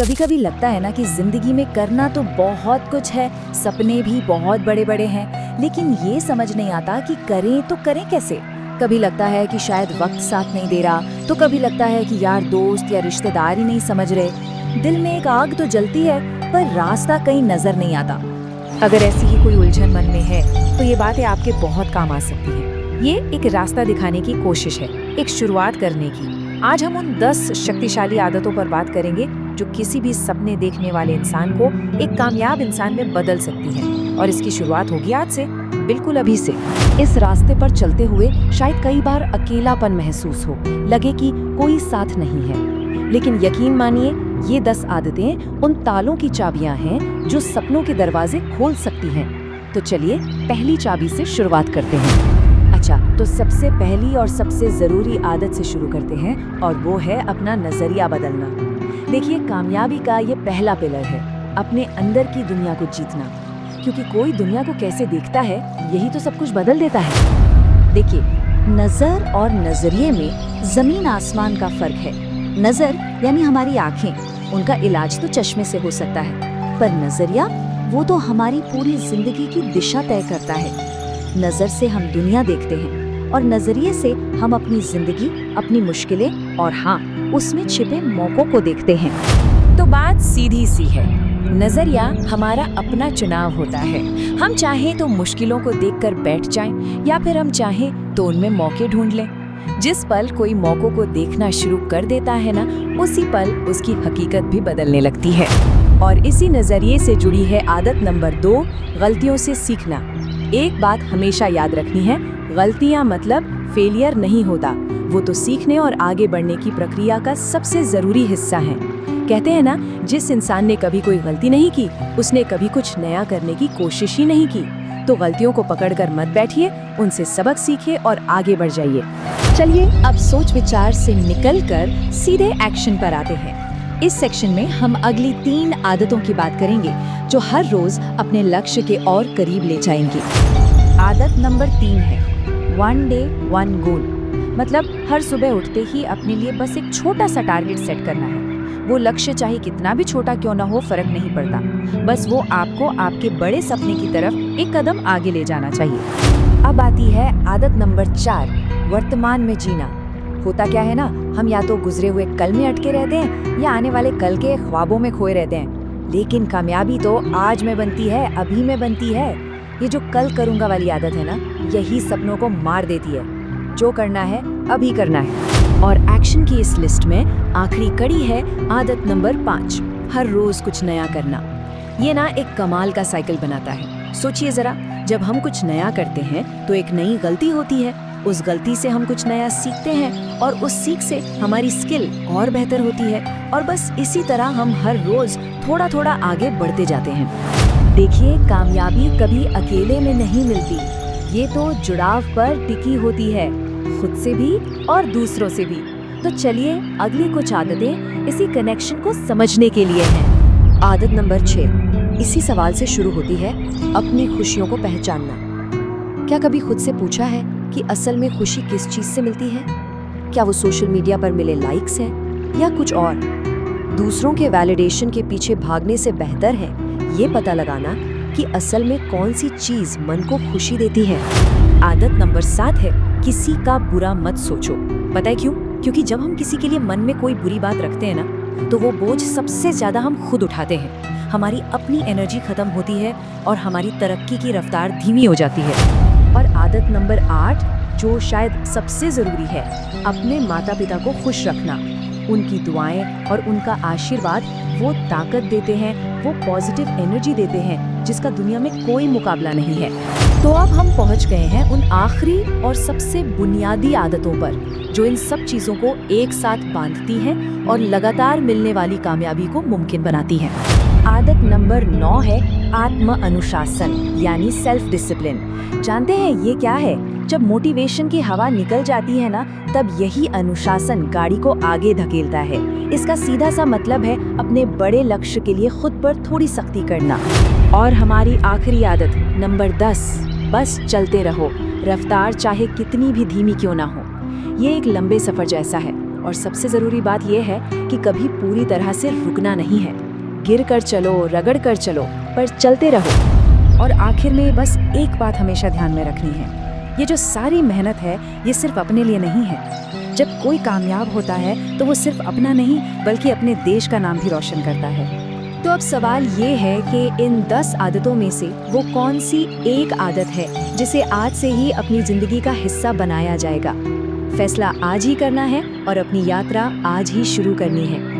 कभी कभी लगता है ना कि जिंदगी में करना तो बहुत कुछ है, सपने भी बहुत बड़े बड़े हैं, लेकिन ये समझ नहीं आता कि करें तो करें कैसे। कभी लगता है कि शायद वक्त साथ नहीं दे रहा, तो कभी लगता है कि यार दोस्त या रिश्तेदार ही नहीं समझ रहे। दिल में एक आग तो जलती है, पर रास्ता कहीं नजर नहीं आता। अगर ऐसी ही कोई उलझन मन में है तो ये बातें आपके बहुत काम आ सकती हैं। ये एक रास्ता दिखाने की कोशिश है, एक शुरुआत करने की। आज हम उन 10 शक्तिशाली आदतों पर बात करेंगे जो किसी भी सपने देखने वाले इंसान को एक कामयाब इंसान में बदल सकती है। और इसकी शुरुआत होगी आज से, बिल्कुल अभी से। इस रास्ते पर चलते हुए शायद कई बार अकेलापन महसूस हो, लगे कि कोई साथ नहीं है, लेकिन यकीन मानिए ये 10 आदतें उन तालों की चाबियां हैं जो सपनों के दरवाजे खोल सकती हैं। तो चलिए पहली चाबी से शुरुआत करते हैं। अच्छा, तो सबसे पहली और सबसे जरूरी आदत से शुरू करते हैं, और वो है अपना नजरिया बदलना। देखिए, कामयाबी का ये पहला पिलर है, अपने अंदर की दुनिया को जीतना। क्योंकि कोई दुनिया को कैसे देखता है, यही तो सब कुछ बदल देता है। देखिए, नजर और नजरिए में जमीन आसमान का फर्क है। नजर यानी हमारी आंखें, उनका इलाज तो चश्मे से हो सकता है, पर नजरिया वो तो हमारी पूरी जिंदगी की दिशा तय करता है। नजर से हम दुनिया देखते हैं और नजरिए से हम अपनी जिंदगी, अपनी मुश्किलें और हाँ, उसमें छिपे मौकों को देखते हैं। तो बात सीधी सी है, नजरिया हमारा अपना चुनाव होता है। हम चाहें तो मुश्किलों को देखकर बैठ जाएं, या फिर हम चाहें तो उनमें मौके ढूंढ लें। जिस पल कोई मौकों को देखना शुरू कर देता है ना, उसी पल उसकी हकीकत भी बदलने लगती है। और इसी नजरिए से जुड़ी है आदत नंबर 2, गलतियों से सीखना। एक बात हमेशा याद रखनी है, गलतियां मतलब फेलियर नहीं होता, वो तो सीखने और आगे बढ़ने की प्रक्रिया का सबसे जरूरी हिस्सा है। कहते हैं ना, जिस इंसान ने कभी कोई गलती नहीं की, उसने कभी कुछ नया करने की कोशिश ही नहीं की। तो गलतियों को पकड़कर मत बैठिए, उनसे सबक सीखिए और आगे बढ़ जाइए। चलिए अब सोच विचार से निकलकर सीधे एक्शन पर आते हैं। इस सेक्शन में हम अगली 3 आदतों की बात करेंगे जो हर रोज अपने लक्ष्य के और करीब ले जाएंगे। आदत नंबर 3 है 1 डे 1 गोल। मतलब हर सुबह उठते ही अपने लिए बस एक छोटा सा टारगेट सेट करना है। वो लक्ष्य चाहे कितना भी छोटा क्यों ना हो, फर्क नहीं पड़ता, बस वो आपको आपके बड़े सपने की तरफ एक कदम आगे ले जाना चाहिए। अब आती है आदत नंबर 4, वर्तमान में जीना। होता क्या है ना, हम या तो गुजरे हुए कल में अटके रहते हैं या आने वाले कल के ख्वाबों में खोए रहते हैं। लेकिन कामयाबी तो आज में बनती है, अभी में बनती है। ये जो कल करूंगा वाली आदत है ना, यही सपनों को मार देती है। जो करना है अभी करना है। और एक्शन की इस लिस्ट में आखिरी कड़ी है आदत नंबर 5, हर रोज कुछ नया करना। ये ना एक कमाल का साइकिल बनाता है। सोचिए जरा, जब हम कुछ नया करते हैं तो एक नई गलती होती है, उस गलती से हम कुछ नया सीखते हैं और उस सीख से हमारी स्किल और बेहतर होती है। और बस इसी तरह हम हर रोज थोड़ा थोड़ा आगे बढ़ते जाते हैं। देखिए, कामयाबी कभी अकेले में नहीं मिलती, ये तो जुड़ाव पर टिकी होती है, खुद से भी और दूसरों से भी। तो चलिए अगली कुछ आदतें इसी कनेक्शन को समझने के लिए हैं। आदत नंबर 6 इसी सवाल से शुरू होती है, अपनी खुशियों को पहचानना। क्या कभी खुद से पूछा है कि असल में खुशी किस चीज से मिलती है? क्या वो सोशल मीडिया पर मिले लाइक्स है या कुछ और? दूसरों के वैलिडेशन के पीछे भागने से बेहतर है ये पता लगाना कि असल में कौन सी चीज मन को खुशी देती है। आदत नंबर 7 है, किसी का बुरा मत सोचो। पता है क्यों? क्योंकि जब हम किसी के लिए मन में कोई बुरी बात रखते हैं ना, तो वो बोझ सबसे ज्यादा हम खुद उठाते हैं। हमारी अपनी एनर्जी खत्म होती है और हमारी तरक्की की रफ्तार धीमी हो जाती है। और आदत नंबर 8, जो शायद सबसे जरूरी है, अपने माता पिता को खुश रखना। उनकी दुआएं और उनका आशीर्वाद वो ताकत देते हैं, वो पॉजिटिव एनर्जी देते हैं जिसका दुनिया में कोई मुकाबला नहीं है। तो अब हम पहुंच गए हैं उन आखिरी और सबसे बुनियादी आदतों पर जो इन सब चीजों को एक साथ बांधती हैं और लगातार मिलने वाली कामयाबी को मुमकिन बनाती हैं। आदत नंबर 9 है आत्म अनुशासन, यानी सेल्फ डिसिप्लिन। जानते हैं ये क्या है? जब मोटिवेशन की हवा निकल जाती है ना, तब यही अनुशासन गाड़ी को आगे धकेलता है। इसका सीधा सा मतलब है अपने बड़े लक्ष्य के लिए खुद पर थोड़ी सख्ती करना। और हमारी आखिरी आदत नंबर 10, बस चलते रहो, रफ्तार चाहे कितनी भी धीमी क्यों ना हो। ये एक लंबे सफर जैसा है, और सबसे ज़रूरी बात यह है कि कभी पूरी तरह से रुकना नहीं है। गिर कर चलो, रगड़ कर चलो, पर चलते रहो। और आखिर में बस एक बात हमेशा ध्यान में रखनी है, ये जो सारी मेहनत है ये सिर्फ अपने लिए नहीं है। जब कोई कामयाब होता है तो वो सिर्फ अपना नहीं बल्कि अपने देश का नाम भी रोशन करता है। तो अब सवाल ये है कि इन 10 आदतों में से वो कौन सी एक आदत है जिसे आज से ही अपनी जिंदगी का हिस्सा बनाया जाएगा। फैसला आज ही करना है और अपनी यात्रा आज ही शुरू करनी है।